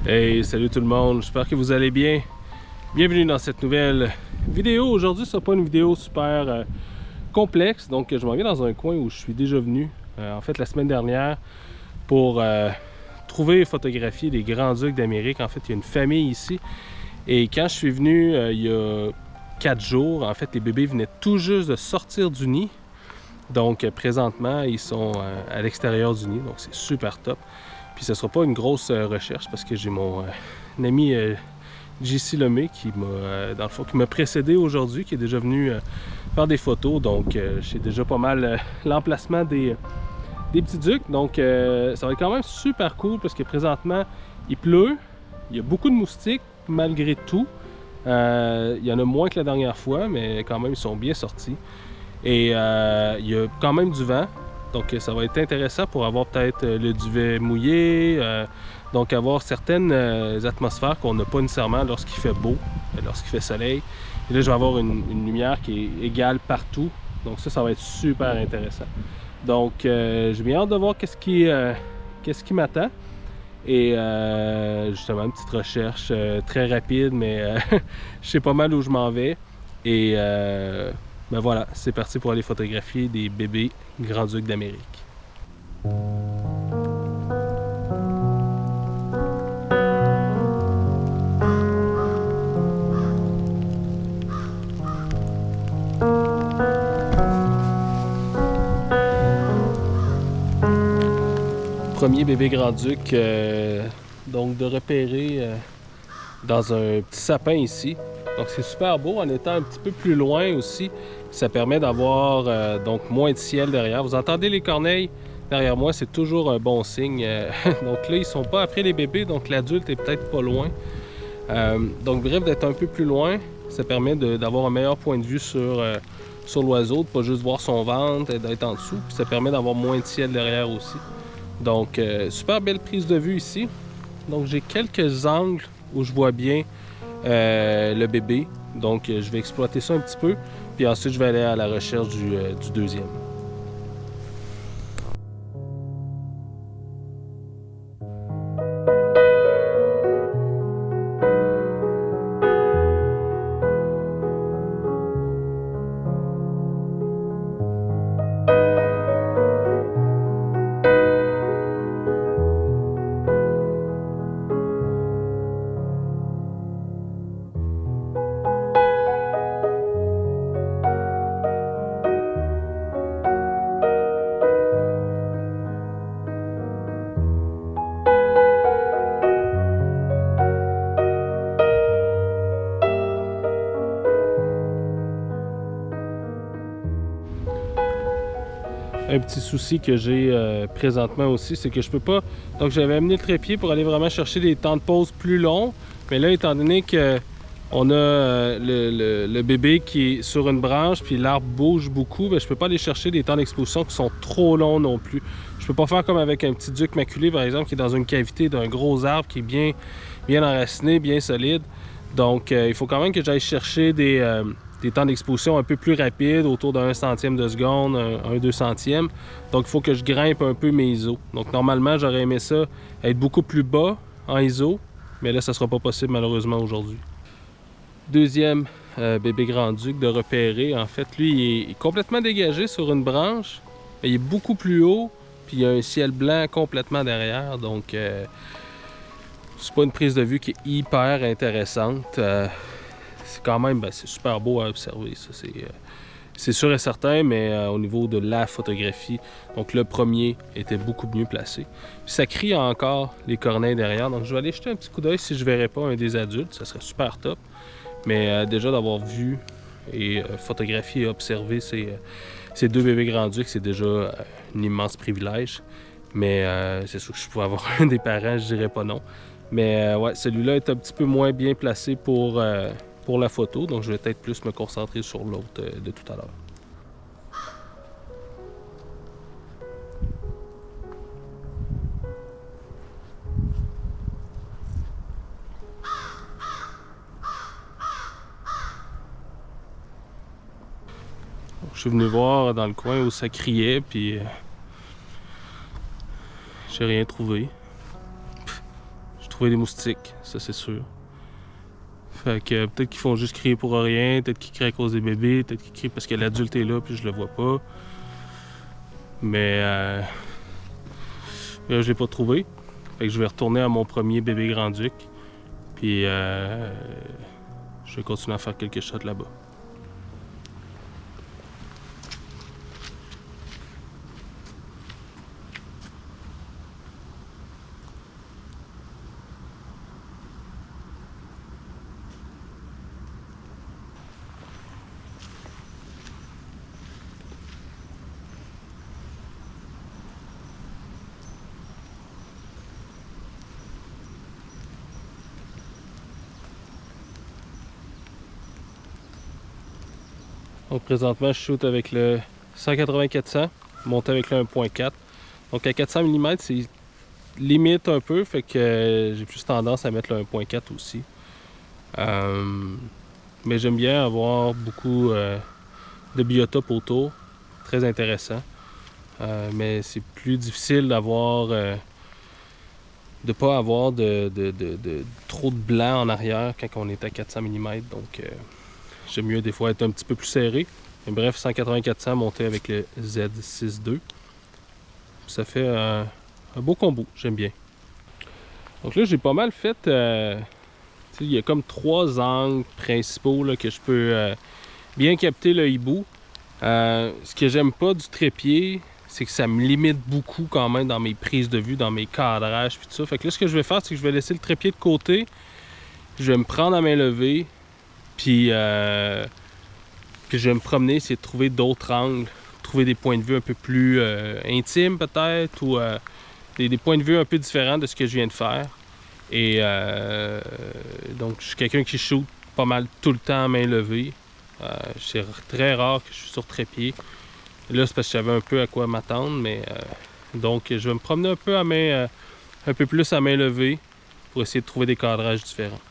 Hey, salut tout le monde, j'espère que vous allez bien. Bienvenue dans cette nouvelle vidéo. Aujourd'hui, ce n'est pas une vidéo super complexe, donc je m'en viens dans un coin où je suis déjà venu, en fait la semaine dernière, pour trouver et photographier les Grands-Ducs d'Amérique. En fait, il y a une famille ici, et quand je suis venu il y a 4 jours, en fait, les bébés venaient tout juste de sortir du nid. Donc présentement, ils sont à l'extérieur du nid, donc c'est super top. Puis ce ne sera pas une grosse recherche parce que j'ai mon ami JC Lemay qui m'a dans le fond qui m'a précédé aujourd'hui, qui est déjà venu faire des photos. Donc j'ai déjà pas mal l'emplacement des petits ducs. Donc ça va être quand même super cool parce que présentement il pleut, il y a beaucoup de moustiques malgré tout. Il y en a moins que la dernière fois, mais quand même ils sont bien sortis. Et il y a quand même du vent. Donc ça va être intéressant pour avoir peut-être le duvet mouillé, donc avoir certaines atmosphères qu'on n'a pas nécessairement lorsqu'il fait beau, lorsqu'il fait soleil. Et là je vais avoir une lumière qui est égale partout, donc ça va être super intéressant. Donc j'ai bien hâte de voir qu'est-ce qui m'attend. Et justement une petite recherche très rapide, mais je sais pas mal où je m'en vais. Et ben voilà, c'est parti pour aller photographier des bébés Grands-Ducs d'Amérique. Premier bébé Grand-Duc donc de repérer dans un petit sapin ici. Donc c'est super beau en étant un petit peu plus loin aussi. Ça permet d'avoir donc moins de ciel derrière. Vous entendez les corneilles derrière moi, c'est toujours un bon signe. Donc là, ils sont pas après les bébés, donc l'adulte est peut-être pas loin. Donc bref, d'être un peu plus loin, ça permet d'avoir un meilleur point de vue sur l'oiseau, de pas juste voir son ventre, d'être en dessous. Puis ça permet d'avoir moins de ciel derrière aussi. Donc super belle prise de vue ici. Donc j'ai quelques angles où je vois bien le bébé, donc je vais exploiter ça un petit peu, puis ensuite je vais aller à la recherche du deuxième. Un petit souci que j'ai présentement aussi, c'est que je peux pas... Donc j'avais amené le trépied pour aller vraiment chercher des temps de pause plus longs, mais là, étant donné que on a le bébé qui est sur une branche, puis l'arbre bouge beaucoup, bien, je peux pas aller chercher des temps d'exposition qui sont trop longs non plus. Je peux pas faire comme avec un petit duc maculé, par exemple, qui est dans une cavité d'un gros arbre qui est bien enraciné, bien solide. Donc il faut quand même que j'aille chercher des temps d'exposition un peu plus rapides, autour d'un centième de seconde, un 200e. Donc il faut que je grimpe un peu mes ISO. Donc normalement, j'aurais aimé ça être beaucoup plus bas en ISO, mais là, ça ne sera pas possible malheureusement aujourd'hui. Deuxième bébé Grand-Duc de repérer. En fait, lui, il est complètement dégagé sur une branche, mais il est beaucoup plus haut, puis il y a un ciel blanc complètement derrière. Donc, c'est pas une prise de vue qui est hyper intéressante. C'est quand même, c'est super beau à observer, ça c'est sûr et certain, mais au niveau de la photographie, donc le premier était beaucoup mieux placé. Puis ça crie encore les corneilles derrière, donc je vais aller jeter un petit coup d'œil si je ne verrais pas un des adultes, ça serait super top. Mais déjà d'avoir vu et photographié et observé ces deux bébés Grands-Ducs, c'est déjà un immense privilège. Mais c'est sûr que je pouvais avoir un des parents, je dirais pas non. Mais ouais, celui-là est un petit peu moins bien placé pour la photo, donc je vais peut-être plus me concentrer sur l'autre de tout à l'heure. Je suis venu voir dans le coin où ça criait, puis j'ai rien trouvé. Je trouver des moustiques, ça c'est sûr. Fait que peut-être qu'ils font juste crier pour rien, peut-être qu'ils crient à cause des bébés, peut-être qu'ils crient parce que l'adulte est là puis je le vois pas. Mais là, je l'ai pas trouvé. Fait que je vais retourner à mon premier bébé grand-duc. Puis je vais continuer à faire quelques shots là-bas. Donc présentement, je shoot avec le 180-400, monté avec le 1.4. Donc à 400 mm, c'est limite un peu, fait que j'ai plus tendance à mettre le 1.4 aussi. Mais j'aime bien avoir beaucoup de biotopes autour, très intéressant. Mais c'est plus difficile d'avoir, de pas avoir trop de blanc en arrière quand on est à 400 mm. Donc j'aime mieux des fois être un petit peu plus serré. Mais bref, 180-400 monté avec le Z6 II. Ça fait un beau combo, j'aime bien. Donc là, j'ai pas mal fait... il y a comme 3 angles principaux là, que je peux bien capter le hibou. Ce que j'aime pas du trépied, c'est que ça me limite beaucoup quand même dans mes prises de vue, dans mes cadrages puis tout ça. Fait que là, ce que je vais faire, c'est que je vais laisser le trépied de côté. Je vais me prendre à main levée. Puis je vais me promener, essayer de trouver d'autres angles, trouver des points de vue un peu plus intimes peut-être, ou des points de vue un peu différents de ce que je viens de faire. Et donc je suis quelqu'un qui shoot pas mal tout le temps à main levée. C'est très rare que je suis sur trépied. Là, c'est parce que je savais un peu à quoi m'attendre, mais donc je vais me promener un peu un peu plus à main levée pour essayer de trouver des cadrages différents.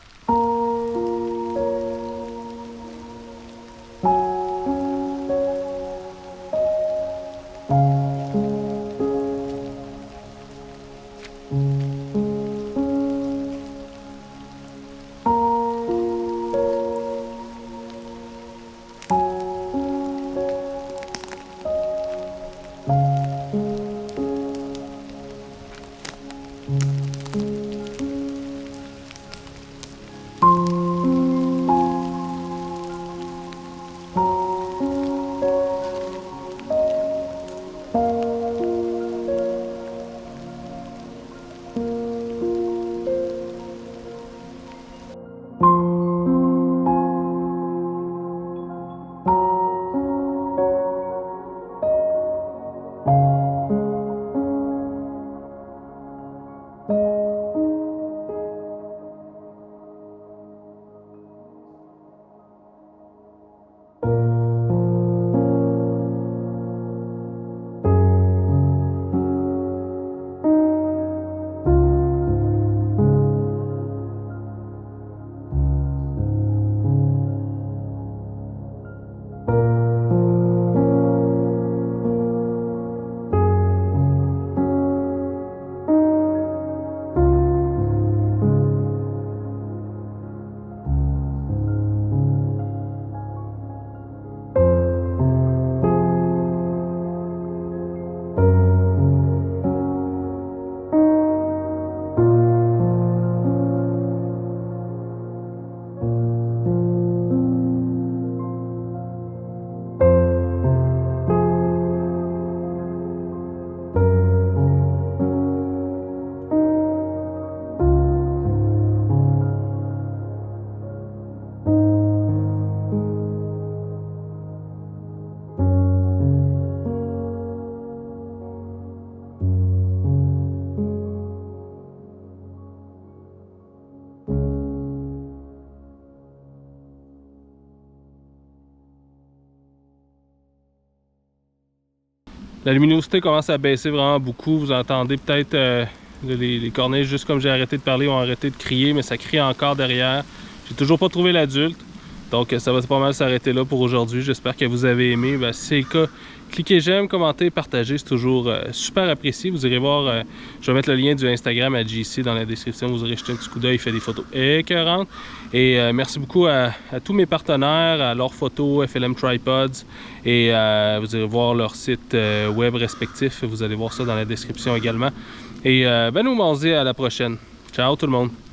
La luminosité commence à baisser vraiment beaucoup. Vous entendez peut-être les cornets, juste comme j'ai arrêté de parler, ont arrêté de crier, mais ça crie encore derrière. J'ai toujours pas trouvé l'adulte. Donc ça va pas mal s'arrêter là pour aujourd'hui. J'espère que vous avez aimé. Si c'est le cas, cliquez j'aime, commentez, partagez, c'est toujours super apprécié. Vous irez voir, je vais mettre le lien du Instagram à JC dans la description. Vous aurez jeté un petit coup d'œil, il fait des photos écœurantes. Et merci beaucoup à tous mes partenaires, à Leurs Photos, FLM Tripods. Et vous irez voir leur site web respectif. Vous allez voir ça dans la description également. Et nous, on se dit à la prochaine. Ciao tout le monde!